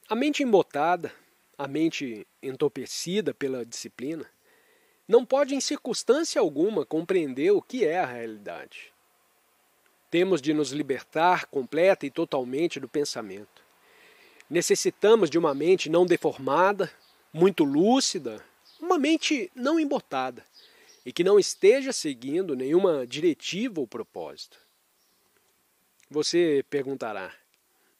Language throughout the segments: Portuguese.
A mente embotada, a mente entorpecida pela disciplina, não pode em circunstância alguma compreender o que é a realidade. Temos de nos libertar completa e totalmente do pensamento. Necessitamos de uma mente não deformada, muito lúcida, uma mente não embotada e que não esteja seguindo nenhuma diretiva ou propósito. Você perguntará: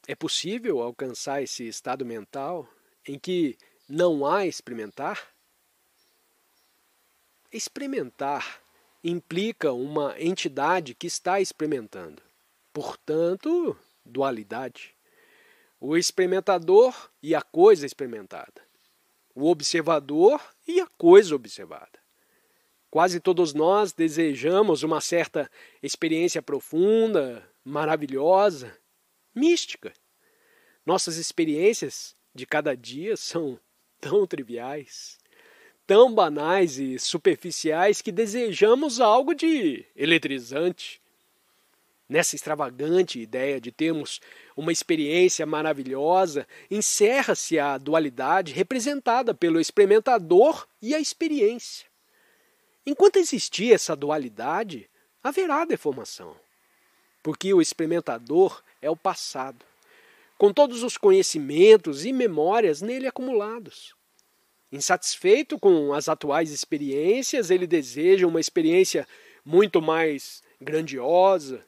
é possível alcançar esse estado mental em que não há experimentar? Experimentar implica uma entidade que está experimentando, portanto, dualidade. O experimentador e a coisa experimentada. O observador e a coisa observada. Quase todos nós desejamos uma certa experiência profunda, maravilhosa, mística. Nossas experiências de cada dia são tão triviais, tão banais e superficiais que desejamos algo de eletrizante. Nessa extravagante ideia de termos uma experiência maravilhosa, encerra-se a dualidade representada pelo experimentador e a experiência. Enquanto existir essa dualidade, haverá deformação, porque o experimentador é o passado, com todos os conhecimentos e memórias nele acumulados. Insatisfeito com as atuais experiências, ele deseja uma experiência muito mais grandiosa,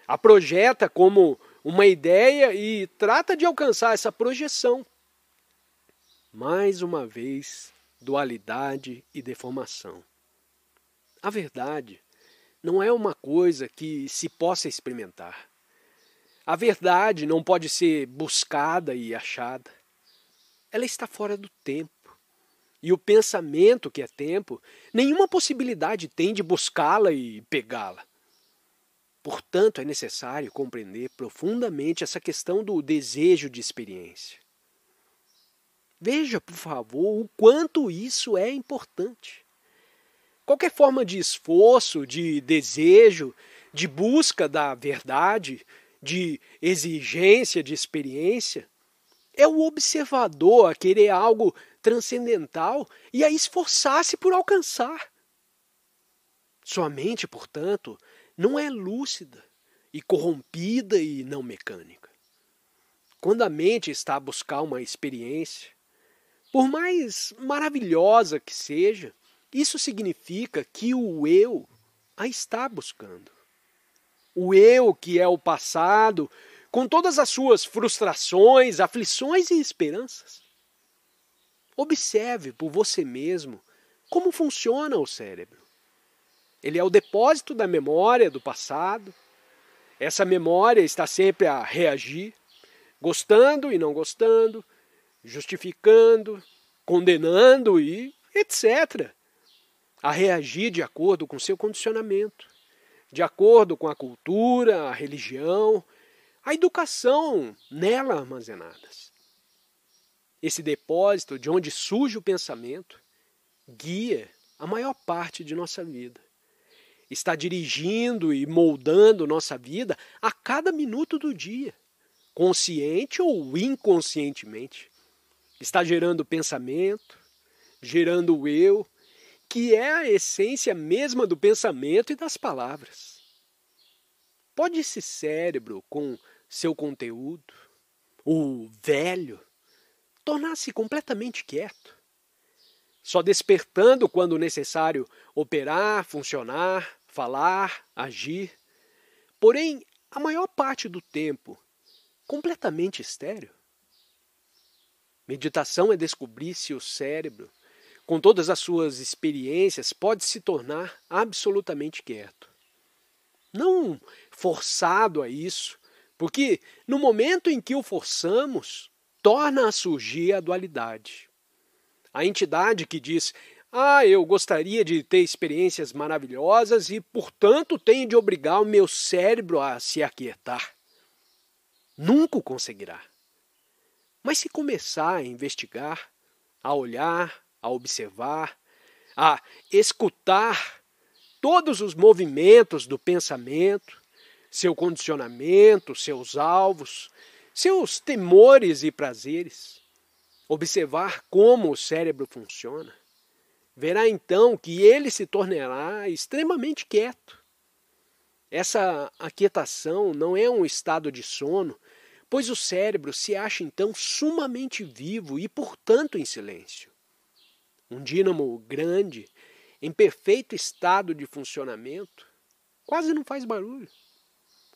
a projeta como uma ideia e trata de alcançar essa projeção. Mais uma vez, dualidade e deformação. A verdade não é uma coisa que se possa experimentar. A verdade não pode ser buscada e achada. Ela está fora do tempo. E o pensamento, que é tempo, nenhuma possibilidade tem de buscá-la e pegá-la. Portanto, é necessário compreender profundamente essa questão do desejo de experiência. Veja, por favor, o quanto isso é importante. Qualquer forma de esforço, de desejo, de busca da verdade, de exigência de experiência, é o observador a querer algo transcendental e a esforçar-se por alcançar. Sua mente, portanto, não é lúcida e corrompida e não mecânica. Quando a mente está a buscar uma experiência, por mais maravilhosa que seja, isso significa que o eu a está buscando. O eu que é o passado, com todas as suas frustrações, aflições e esperanças. Observe por você mesmo como funciona o cérebro. Ele é o depósito da memória do passado. Essa memória está sempre a reagir, gostando e não gostando, justificando, condenando e etc. A reagir de acordo com seu condicionamento, de acordo com a cultura, a religião, a educação nela armazenadas. Esse depósito de onde surge o pensamento guia a maior parte de nossa vida. Está dirigindo e moldando nossa vida a cada minuto do dia, consciente ou inconscientemente. Está gerando pensamento, gerando o eu, que é a essência mesma do pensamento e das palavras. Pode esse cérebro, com seu conteúdo, o velho, tornar-se completamente quieto, só despertando quando necessário operar, funcionar, falar, agir, porém, a maior parte do tempo, completamente estéril? Meditação é descobrir se o cérebro, com todas as suas experiências, pode se tornar absolutamente quieto. Não forçado a isso, porque no momento em que o forçamos, torna a surgir a dualidade. A entidade que diz: eu gostaria de ter experiências maravilhosas e, portanto, tenho de obrigar o meu cérebro a se aquietar. Nunca o conseguirá. Mas se começar a investigar, a olhar, a observar, a escutar todos os movimentos do pensamento, seu condicionamento, seus alvos, seus temores e prazeres, observar como o cérebro funciona, verá então que ele se tornará extremamente quieto. Essa aquietação não é um estado de sono, pois o cérebro se acha então sumamente vivo e, portanto, em silêncio. Um dínamo grande, em perfeito estado de funcionamento, quase não faz barulho.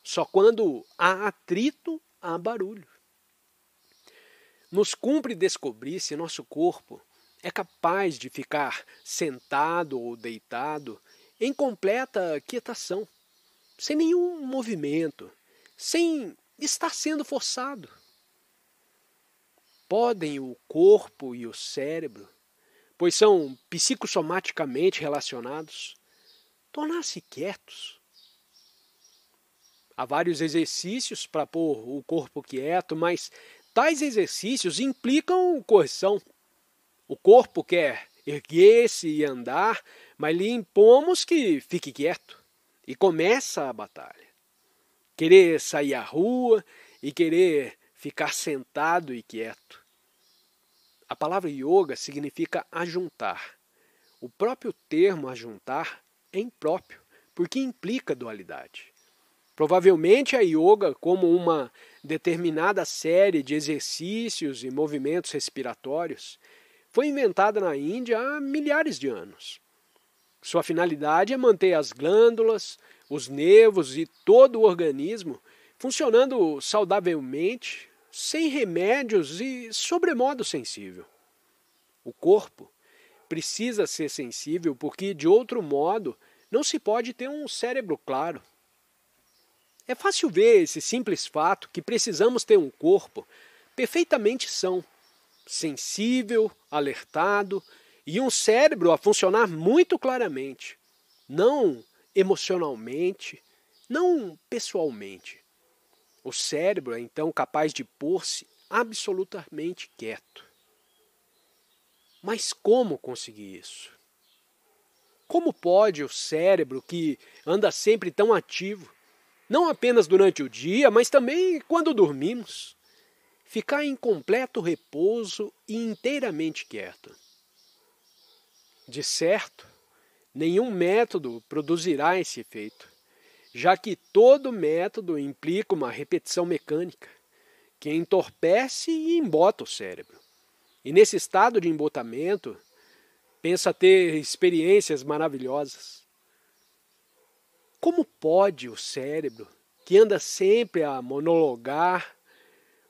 Só quando há atrito, há barulho. Nos cumpre descobrir se nosso corpo é capaz de ficar sentado ou deitado em completa quietação, sem nenhum movimento, sem estar sendo forçado. Podem o corpo e o cérebro, pois são psicossomaticamente relacionados, tornar-se quietos. Há vários exercícios para pôr o corpo quieto, mas tais exercícios implicam correção. O corpo quer erguer-se e andar, mas lhe impomos que fique quieto. E começa a batalha. Querer sair à rua e querer ficar sentado e quieto. A palavra yoga significa ajuntar. O próprio termo ajuntar é impróprio, porque implica dualidade. Provavelmente a yoga, como uma determinada série de exercícios e movimentos respiratórios, foi inventada na Índia há milhares de anos. Sua finalidade é manter as glândulas, os nervos e todo o organismo funcionando saudavelmente, sem remédios e sobremodo sensível. O corpo precisa ser sensível porque, de outro modo, não se pode ter um cérebro claro. É fácil ver esse simples fato que precisamos ter um corpo perfeitamente são, sensível, alertado e um cérebro a funcionar muito claramente, não emocionalmente, não pessoalmente. O cérebro é então capaz de pôr-se absolutamente quieto. Mas como conseguir isso? Como pode o cérebro, que anda sempre tão ativo, não apenas durante o dia, mas também quando dormimos, ficar em completo repouso e inteiramente quieto? De certo, nenhum método produzirá esse efeito, já que todo método implica uma repetição mecânica, que entorpece e embota o cérebro. E nesse estado de embotamento, pensa ter experiências maravilhosas. Como pode o cérebro, que anda sempre a monologar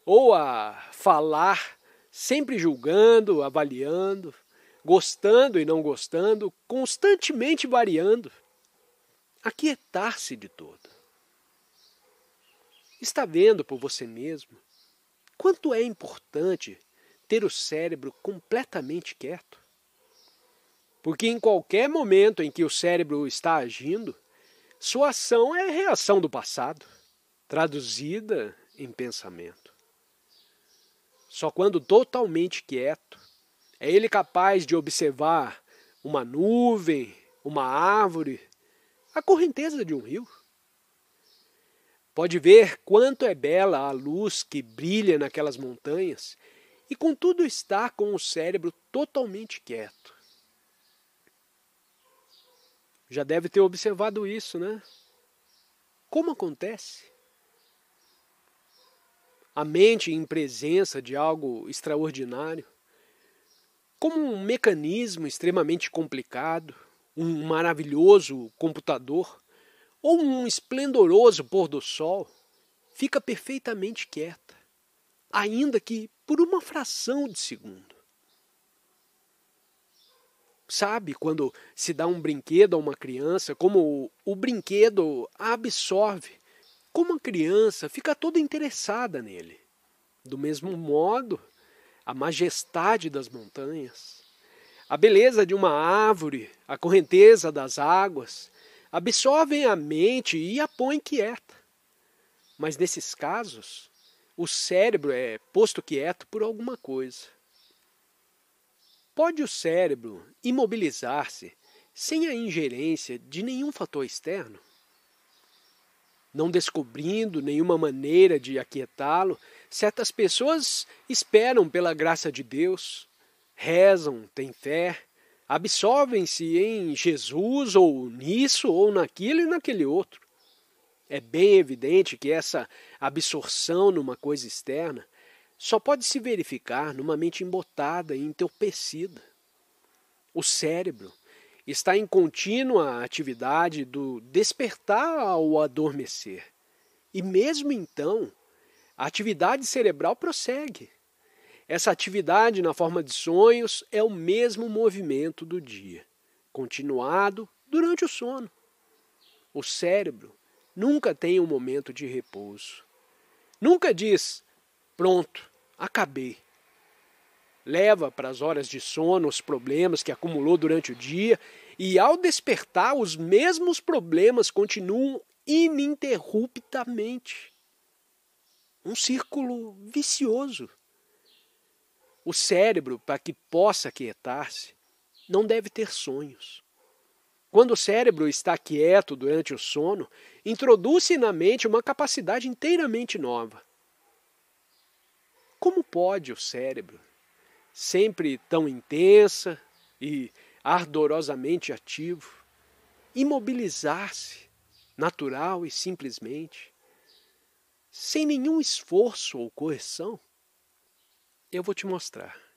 ou a falar, sempre julgando, avaliando, gostando e não gostando, constantemente variando, aquietar-se de todo? Está vendo por você mesmo quanto é importante ter o cérebro completamente quieto? Porque em qualquer momento em que o cérebro está agindo, sua ação é reação do passado, traduzida em pensamento. Só quando totalmente quieto, é ele capaz de observar uma nuvem, uma árvore, a correnteza de um rio. Pode ver quanto é bela a luz que brilha naquelas montanhas e contudo está com o cérebro totalmente quieto. Já deve ter observado isso, né? Como acontece? A mente em presença de algo extraordinário, como um mecanismo extremamente complicado, um maravilhoso computador ou um esplendoroso pôr do sol, fica perfeitamente quieta, ainda que por uma fração de segundo. Sabe quando se dá um brinquedo a uma criança, como o brinquedo a absorve, como a criança fica toda interessada nele. Do mesmo modo, a majestade das montanhas, a beleza de uma árvore, a correnteza das águas, absorvem a mente e a põem quieta. Mas nesses casos, o cérebro é posto quieto por alguma coisa. Pode o cérebro imobilizar-se sem a ingerência de nenhum fator externo? não descobrindo nenhuma maneira de aquietá-lo, certas pessoas esperam pela graça de Deus, rezam, têm fé, absorvem-se em Jesus ou nisso ou naquilo e naquele outro. É bem evidente que essa absorção numa coisa externa só pode se verificar numa mente embotada e entorpecida. O cérebro está em contínua atividade do despertar ao adormecer. E mesmo então, a atividade cerebral prossegue. Essa atividade na forma de sonhos é o mesmo movimento do dia, continuado durante o sono. O cérebro nunca tem um momento de repouso. Nunca diz, pronto, acabei. Leva para as horas de sono os problemas que acumulou durante o dia e, ao despertar, os mesmos problemas continuam ininterruptamente. Um círculo vicioso. O cérebro, para que possa aquietar-se, não deve ter sonhos. Quando o cérebro está quieto durante o sono, introduz-se na mente uma capacidade inteiramente nova. Como pode o cérebro, sempre tão intensa e ardorosamente ativo, imobilizar-se, natural e simplesmente, sem nenhum esforço ou correção? Eu vou te mostrar.